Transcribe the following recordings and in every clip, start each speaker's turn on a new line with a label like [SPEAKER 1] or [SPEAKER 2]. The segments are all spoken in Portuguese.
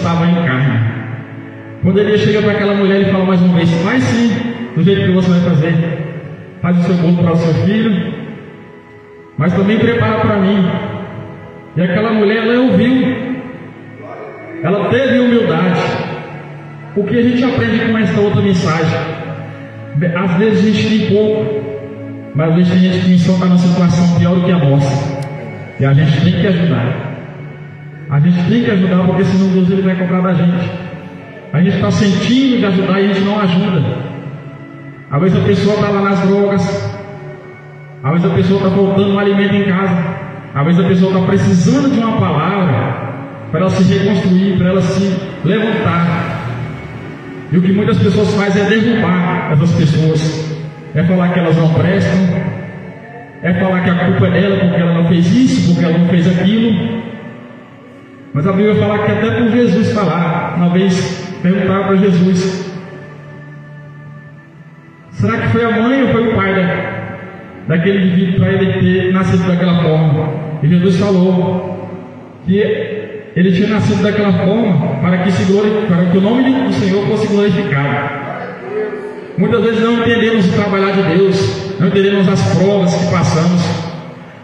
[SPEAKER 1] estavam em carne. Quando Elias chega para aquela mulher, ele fala mais uma vez: mas sim, do jeito que você vai fazer, faz o seu bolo para o seu filho, mas também prepara para mim. E aquela mulher, ela ouviu, ela teve humildade. O que a gente aprende com esta outra mensagem? Às vezes a gente tem pouco, mas às vezes tem gente que está numa situação pior do que a nossa, e a gente tem que ajudar. A gente tem que ajudar, porque senão Deus ele vai cobrar da gente. A gente está sentindo de ajudar e a gente não ajuda. Às vezes a pessoa está lá nas drogas, às vezes a pessoa está faltando um alimento em casa, às vezes a pessoa está precisando de uma palavra para ela se reconstruir, para ela se levantar. E o que muitas pessoas fazem é derrubar essas pessoas, é falar que elas não prestam, é falar que a culpa é dela porque ela não fez isso, porque ela não fez aquilo. Mas a Bíblia fala que até por Jesus falar, uma vez perguntaram para Jesus: será que foi a mãe ou foi o pai daquele indivíduo para ele ter nascido daquela forma? E Jesus falou que ele tinha nascido daquela forma para que o nome do Senhor fosse glorificado. Muitas vezes não entendemos o trabalhar de Deus, não entendemos as provas que passamos,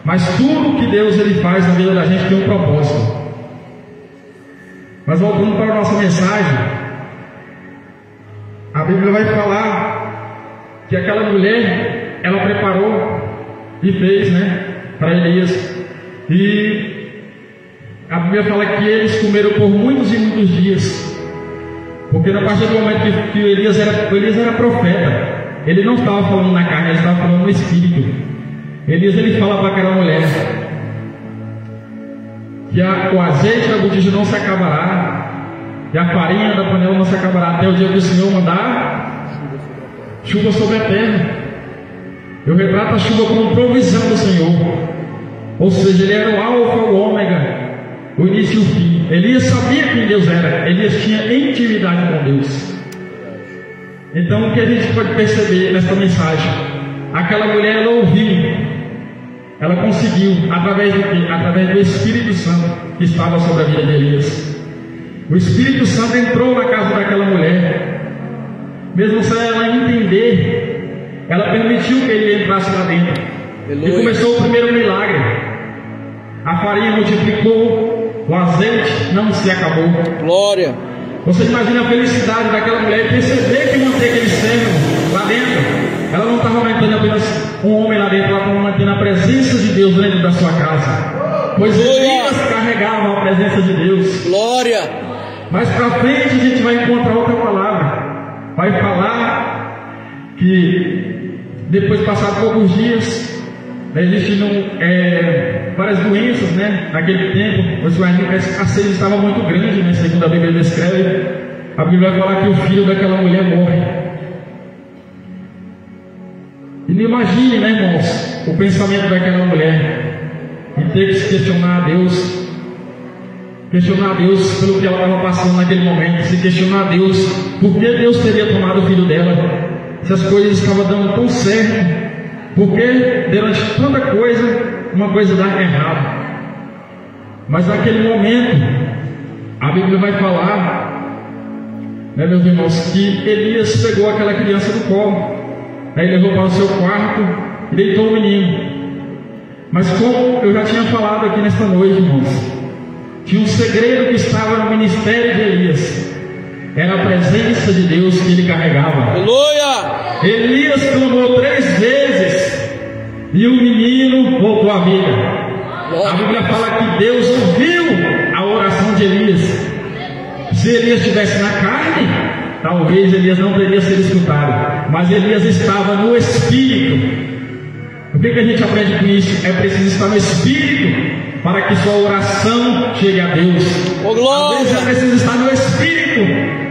[SPEAKER 1] mas tudo que Deus ele faz na vida da gente tem um propósito. Mas voltando para a nossa mensagem, a Bíblia vai falar que aquela mulher, ela preparou e fez, para Elias. E a Bíblia fala que eles comeram por muitos e muitos dias, porque a partir do momento que Elias era profeta, ele não estava falando na carne, ele estava falando no espírito. Elias ele fala para aquela mulher que o azeite da botija não se acabará, e a farinha da panela não se acabará, até o dia que o Senhor mandar chuva sobre a terra. Eu retrato a chuva como provisão do Senhor, ou seja, ele era o alfa, o ômega, o início e o fim. Elias sabia quem Deus era, Elias tinha intimidade com Deus. Então o que a gente pode perceber nesta mensagem? Aquela mulher, ela ouviu, ela conseguiu, através do quê? Através do Espírito Santo que estava sobre a vida de Elias. O Espírito Santo entrou na casa daquela mulher, mesmo sem ela entender, ela permitiu que ele entrasse lá dentro. Aleluia. E começou o primeiro milagre. A farinha multiplicou, o azeite não se acabou. Glória! Você imagina a felicidade daquela mulher e perceber que mantém aquele servo lá dentro. Ela não estava mantendo apenas um homem lá dentro, ela estava mantendo a presença de Deus dentro da sua casa. Pois Elias carregava a presença de Deus. Glória! Mas para frente a gente vai encontrar outra palavra. Vai falar que depois de passar poucos dias, existiam várias doenças, naquele tempo. Você vai ver que a escassez estava muito grande, segundo a Bíblia descreve. A Bíblia vai falar que o filho daquela mulher morre. E não imagine, irmãos, o pensamento daquela mulher em ter que se questionar a Deus pelo que ela estava passando naquele momento, se questionar a Deus por que Deus teria tomado o filho dela, se as coisas estavam dando tão certo, porque durante tanta coisa, uma coisa dá errado. Mas naquele momento, a Bíblia vai falar, meus irmãos, que Elias pegou aquela criança do colo, aí levou para o seu quarto e deitou o menino. Mas como eu já tinha falado aqui nesta noite, irmãos, tinha um segredo que estava no ministério de Elias. Era a presença de Deus que ele carregava. Aleluia! Elias clamou 3 vezes e o menino voltou à vida. A Bíblia fala que Deus ouviu a oração de Elias. Se Elias estivesse na carne, talvez Elias não teria sido escutado, mas Elias estava no Espírito. O que a gente aprende com isso? É preciso estar no Espírito para que sua oração chegue a Deus. Às vezes é preciso estar no Espírito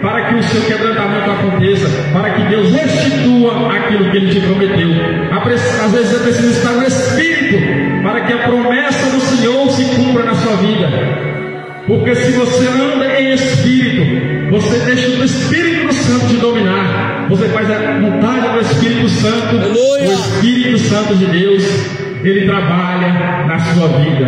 [SPEAKER 1] para que o seu quebrantamento aconteça, para que Deus restitua aquilo que Ele te prometeu. Às vezes é preciso estar no Espírito para que a promessa do Senhor se cumpra na sua vida. Porque se você anda em Espírito, você deixa o Espírito Santo te dominar. Você faz a vontade do Espírito Santo. Aleluia. O Espírito Santo de Deus, ele trabalha na sua vida.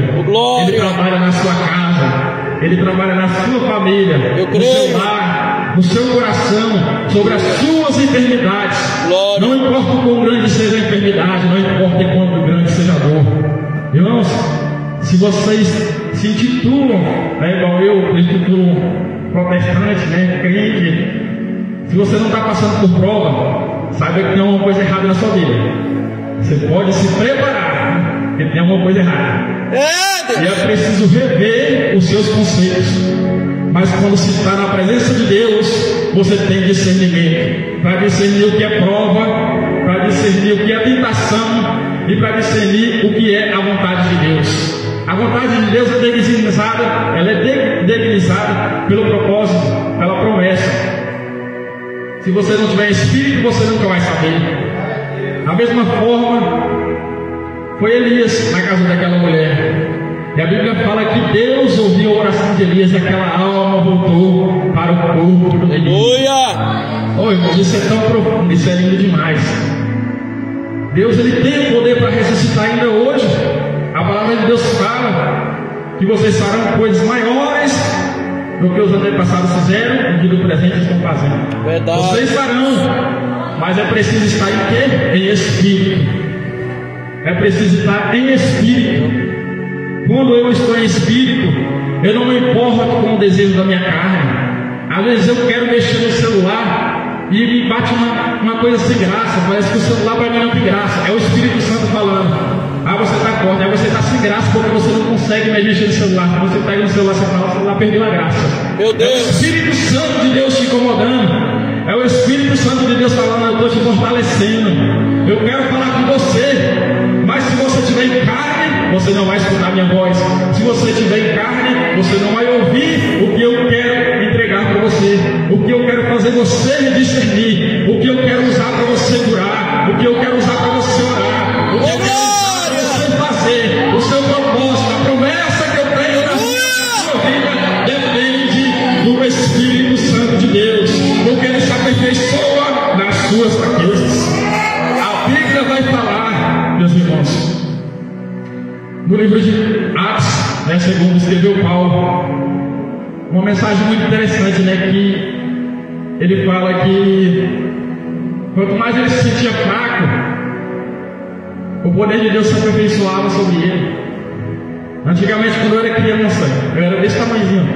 [SPEAKER 1] Ele trabalha na sua casa. Ele trabalha na sua família, no seu lar, no seu coração, sobre as suas enfermidades. Glória. Não importa o quão grande seja a enfermidade, não importa o quão grande seja a dor. Irmãos, se vocês se intitulam, igual eu intitulo protestante, crente, se você não está passando por prova, saiba que tem alguma coisa errada na sua vida. Você pode se preparar, porque tem alguma coisa errada. E é preciso rever os seus conceitos. Mas quando se está na presença de Deus, você tem discernimento para discernir o que é prova, para discernir o que é tentação e para discernir o que é a vontade de Deus. A vontade de Deus é dignizada, ela é dignizada pelo propósito, pela promessa. Se você não tiver espírito, você nunca vai saber. Da mesma forma, foi Elias na casa daquela mulher. E a Bíblia fala que Deus ouviu a oração de Elias e aquela alma voltou para o corpo de Elias. Oh, irmão, isso é tão profundo, isso é lindo demais. Deus, ele tem o poder para ressuscitar ainda hoje. A palavra de Deus fala que vocês farão coisas maiores do que os antepassados fizeram e que do presente estão fazendo. Verdade. Vocês farão, mas é preciso estar em quê? Em espírito. É preciso estar em espírito. Quando eu estou em espírito, eu não me importo com o desejo da minha carne. Às vezes eu quero mexer no celular e me bate uma coisa sem graça. Parece que o celular para mim não tem graça. É o Espírito Santo falando. Você está forte, você está sem graça porque você não consegue mais mexer no celular. Quando você pega no celular, você fala, o celular perdeu a graça. Meu Deus. É o Espírito Santo de Deus te incomodando. É o Espírito Santo de Deus falando, eu estou te fortalecendo. Eu quero falar com você. Mas se você estiver em carne, você não vai escutar minha voz. Se você estiver em carne, você não vai ouvir o que eu quero entregar para você. O que eu quero fazer você discernir. O que eu quero usar para você curar. O que eu quero usar para você orar. O que eu quero usar para você fazer. O seu propósito, a promessa que eu tenho na sua vida depende do Espírito Santo de Deus. Porque Ele se aperfeiçoa nas suas fraquezas. A Bíblia vai falar, meus irmãos, no livro de Atos, segundo escreveu Paulo, uma mensagem muito interessante, que ele fala que quanto mais ele se sentia fraco, o poder de Deus se aperfeiçoava sobre ele. Antigamente, quando eu era criança, eu era desse tamanhozinho,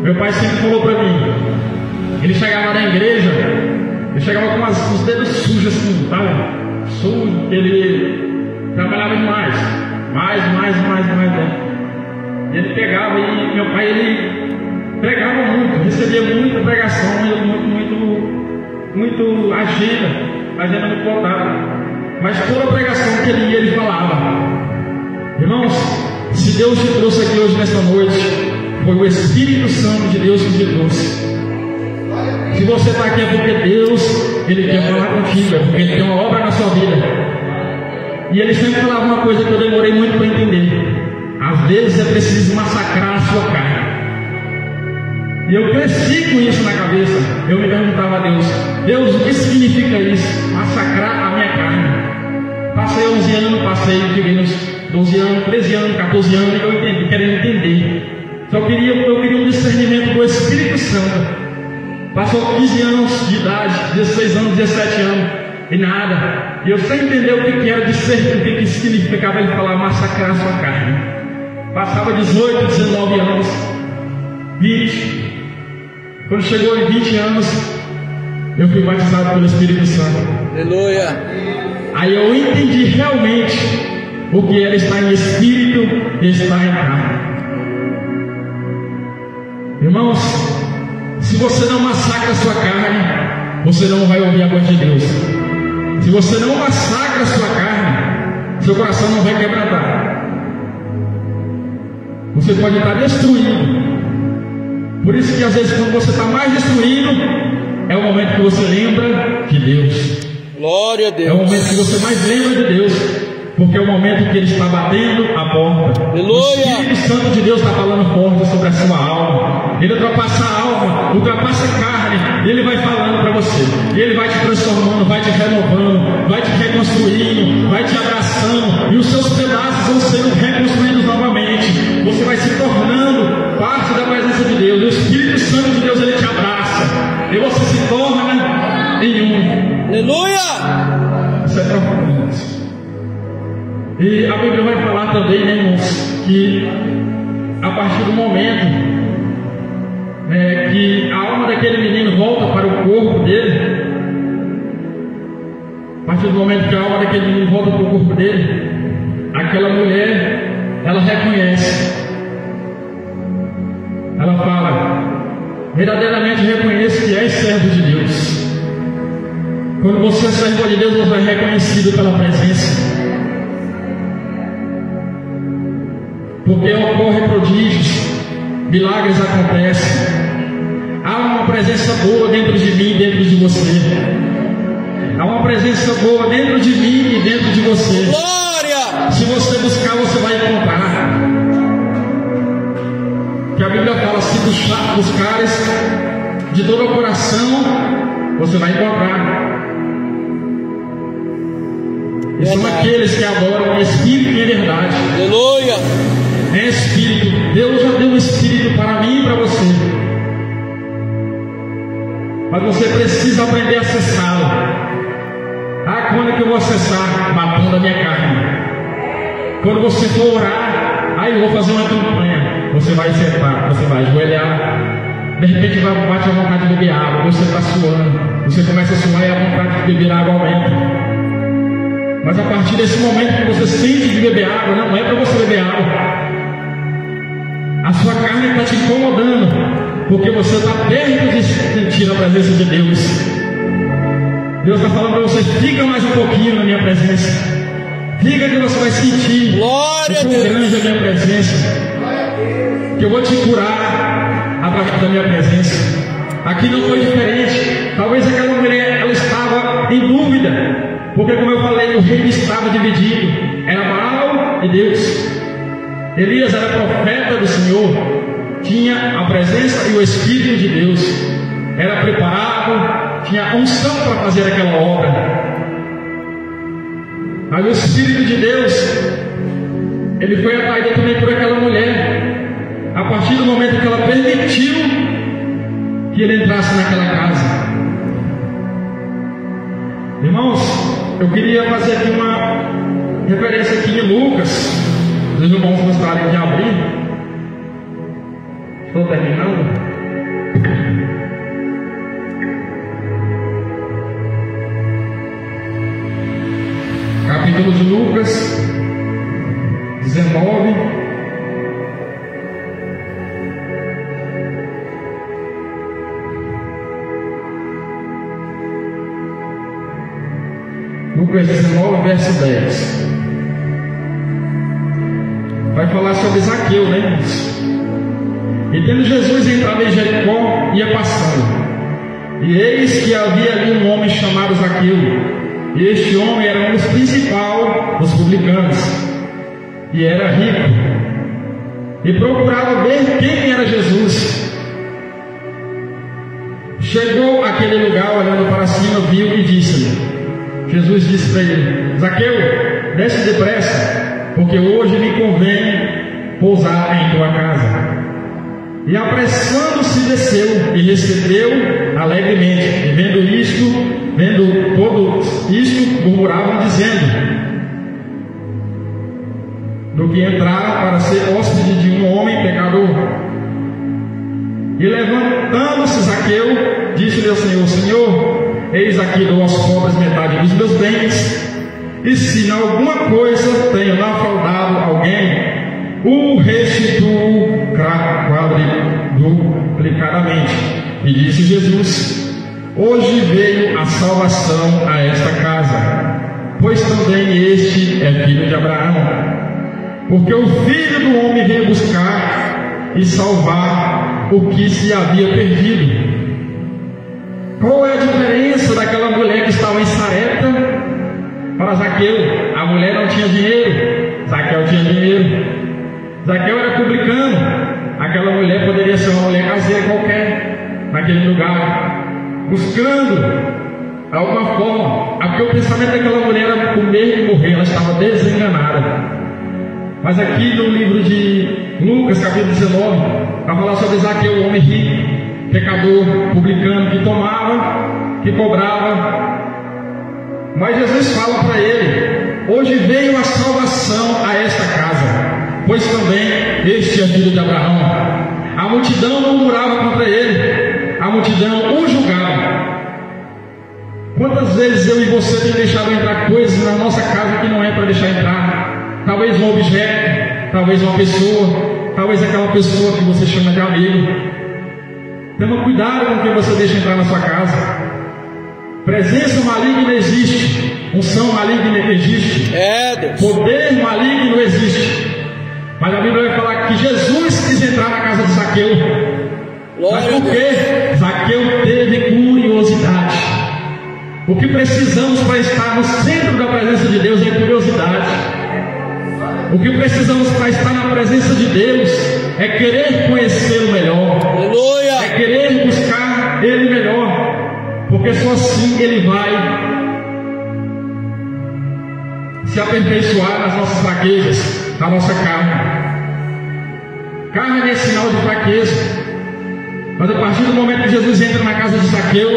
[SPEAKER 1] meu pai sempre falou para mim, ele chegava na igreja, ele chegava com os dedos sujos assim, sabe? Sujo, ele trabalhava demais, mais. E ele pegava e meu pai, ele pregava muito, recebia muita pregação, muito agenda muito lotada. Mas toda pregação que ele ia, ele falava. Irmãos, se Deus te trouxe aqui hoje nesta noite, foi o Espírito Santo de Deus que te trouxe. Se você está aqui é porque Deus, Ele quer falar contigo, é porque Ele tem uma obra na sua vida. E Ele sempre falava uma coisa que eu demorei muito para entender. Às vezes é preciso massacrar a sua carne. E eu cresci com isso na cabeça. Eu me perguntava a Deus, Deus, o que significa isso? Massacrar a minha carne. Passei 11 anos, cheguei nos 12 anos, 13 anos, 14 anos, e eu entendi, querendo entender. Eu queria um discernimento do Espírito Santo. Passou 15 anos de idade, 16 anos, 17 anos, e nada. E eu sem entender o que era discernir, o que significava ele falar massacrar a sua carne. Passava 18, 19 anos, 20. Quando chegou em 20 anos, eu fui batizado pelo Espírito Santo. Aleluia. Aí eu entendi realmente o que era estar em espírito e estar em carne. Irmãos, se você não massacra a sua carne, você não vai ouvir a voz de Deus. Se você não massacra a sua carne, seu coração não vai quebrantar. Você pode estar destruído. Por isso que às vezes quando você está mais destruído, é o momento que você lembra de Deus. Glória a Deus. É o momento que você mais lembra de Deus. Porque é o momento que Ele está batendo a porta. Aleluia. O Espírito Santo de Deus está falando forte sobre a sua alma. Ele ultrapassa a alma, ultrapassa a carne. E Ele vai falando para você. E Ele vai te transformando, vai te renovando, vai te reconstruindo, vai te abraçando. E os seus pedaços vão sendo reconstruídos novamente. Você vai se tornando parte da o Espírito Santo de Deus, ele te abraça e você se torna em um.
[SPEAKER 2] Aleluia!
[SPEAKER 1] Isso é profundo. E a Bíblia vai falar também, né, irmãos, que a partir do momento que a alma daquele menino volta para o corpo dele, a partir do momento que a alma daquele menino volta para o corpo dele, aquela mulher, ela reconhece, ela fala: verdadeiramente reconheço que és servo de Deus. Quando você é servo de Deus, você é reconhecido pela presença, porque ocorrem prodígios, milagres acontecem. Há uma presença boa dentro de mim e dentro de você. Há uma presença boa dentro de mim e dentro de você.
[SPEAKER 2] Glória!
[SPEAKER 1] Se você buscar, você vai encontrar. Que a Bíblia fala: se buscares de todo o coração, você vai encontrar. E são aqueles que adoram em espírito e em verdade.
[SPEAKER 2] Aleluia!
[SPEAKER 1] É espírito. Deus já deu um espírito para mim e para você, mas você precisa aprender a acessá-lo. Quando que eu vou acessar? Matando a minha carne. Quando você for orar, aí eu vou fazer uma campanha. Você vai sentar, você vai ajoelhar. De repente bate a vontade de beber água. Você está suando, você começa a suar e a vontade de beber água aumenta. Mas a partir desse momento que você sente de beber água, não é para você beber água. A sua carne está te incomodando, porque você está perto de sentir a presença de Deus. Deus está falando para você: fica mais um pouquinho na minha presença. Fica que você vai sentir.
[SPEAKER 2] Glória a
[SPEAKER 1] o
[SPEAKER 2] Deus.
[SPEAKER 1] grande da minha presença, que eu vou te curar através da minha presença. Aqui não foi diferente. Talvez aquela mulher, ela estava em dúvida, porque, como eu falei, o reino estava dividido. Era Baal e Deus. Elias era profeta do Senhor, tinha a presença e o Espírito de Deus, era preparado, tinha unção para fazer aquela obra. Mas o Espírito de Deus, ele foi atraído também por aquela mulher, a partir do momento que ela permitiu que ele entrasse naquela casa. Irmãos, eu queria fazer aqui uma referência aqui em Lucas. Os irmãos gostarem de abrir. Estou terminando. Capítulo de Lucas 19. Lucas 19, verso 10. Vai falar sobre Zaqueu, né? E tendo Jesus entrado em Jericó, ia passando. E eis que havia ali um homem chamado Zaqueu. E este homem era um dos principais dos publicanos. E era rico. E procurava ver quem era Jesus. Chegou àquele lugar, olhando para cima, viu e disse-lhe. Jesus disse para ele: Zaqueu, desce depressa, porque hoje me convém pousar em tua casa. E apressando-se desceu e recebeu alegremente. E vendo todo isto, murmuravam dizendo: do que entraram para ser hóspede de um homem pecador. E levantando-se Zaqueu, disse-lhe ao Senhor: Senhor, eis aqui dou aos pobres metade dos meus bens, e se em alguma coisa tenho defraudado alguém, o restituo quadruplicadamente. E disse Jesus: hoje veio a salvação a esta casa, pois também este é filho de Abraão. Porque o Filho do Homem veio buscar e salvar o que se havia perdido. Qual é a diferença daquela mulher que estava em Sarepta para Zaqueu? A mulher não tinha dinheiro, Zaqueu tinha dinheiro. Zaqueu era publicano, aquela mulher poderia ser uma mulher caseira qualquer, naquele lugar, buscando alguma forma, porque o pensamento daquela mulher era comer e morrer, ela estava desenganada. Mas aqui no livro de Lucas, capítulo 19, para falar sobre Zaqueu, o homem rico, pecador, publicano, que tomava, que cobrava. Mas Jesus fala para ele: hoje veio a salvação a esta casa, pois também este é filho de Abraão. A multidão murmurava contra ele, a multidão o julgava. Quantas vezes eu e você temos deixado entrar coisas na nossa casa que não é para deixar entrar? Talvez um objeto, talvez uma pessoa, talvez aquela pessoa que você chama de amigo. Toma cuidado com o que você deixa entrar na sua casa. Presença maligna existe, unção maligna existe, poder maligno existe. Mas a Bíblia vai falar que Jesus quis entrar na casa de Zaqueu. Mas por quê? Zaqueu teve curiosidade. O que precisamos para estar no centro da presença de Deus é curiosidade. O que precisamos para estar na presença de Deus é querer conhecer o melhor.
[SPEAKER 2] Aleluia.
[SPEAKER 1] É querer buscar Ele melhor. Porque só assim Ele vai se aperfeiçoar nas nossas fraquezas, na nossa carne. Carne é sinal de fraqueza. Mas a partir do momento que Jesus entra na casa de Zaqueu,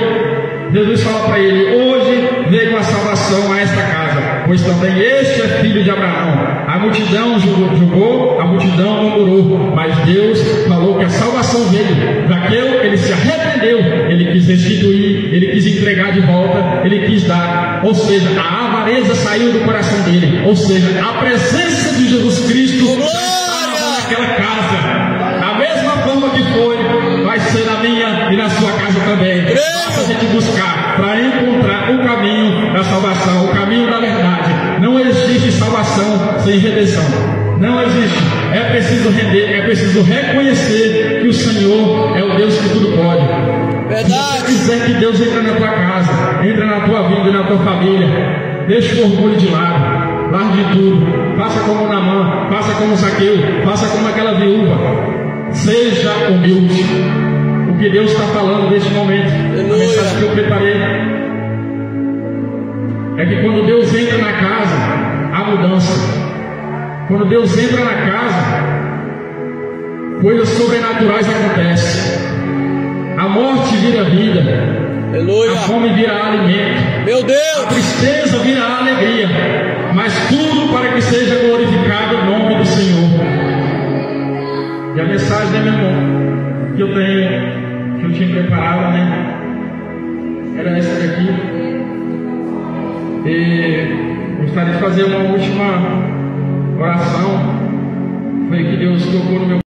[SPEAKER 1] Jesus fala para ele: hoje veio a salvação a esta casa, pois também este é filho de Abraão. A multidão julgou, a multidão murmurou, mas Deus falou que a salvação veio. Zaqueu, ele se arrependeu, ele quis restituir, ele quis entregar de volta, ele quis dar. Ou seja, a avareza saiu do coração dele. Ou seja, a presença de Jesus Cristo estava naquela casa. Da mesma forma que foi, vai ser na minha e na sua casa também. Basta a gente buscar para encontrar o caminho da salvação, o caminho da verdade. Não existe salvação sem redenção. Não existe. É preciso render, é preciso reconhecer que o Senhor é o Deus que tudo pode.
[SPEAKER 2] Verdade.
[SPEAKER 1] Se você quiser que Deus entre na tua casa, entre na tua vida e na tua família, deixa o orgulho de lado, largue tudo, faça como Naamã, faça como Zaqueu, faça como aquela viúva. Seja humilde. O que Deus está falando neste momento, a mensagem que eu preparei, é que quando Deus entra na casa, há mudança. Quando Deus entra na casa, coisas sobrenaturais acontecem. A morte vira vida.
[SPEAKER 2] Aleluia.
[SPEAKER 1] A fome vira alimento.
[SPEAKER 2] Meu Deus.
[SPEAKER 1] A tristeza vira alegria. Mas tudo para que seja glorificado o nome do Senhor. E a mensagem, né, meu irmão, que eu tinha preparado, né, era essa daqui. E gostaria de fazer uma última oração. Foi que Deus tocou no meu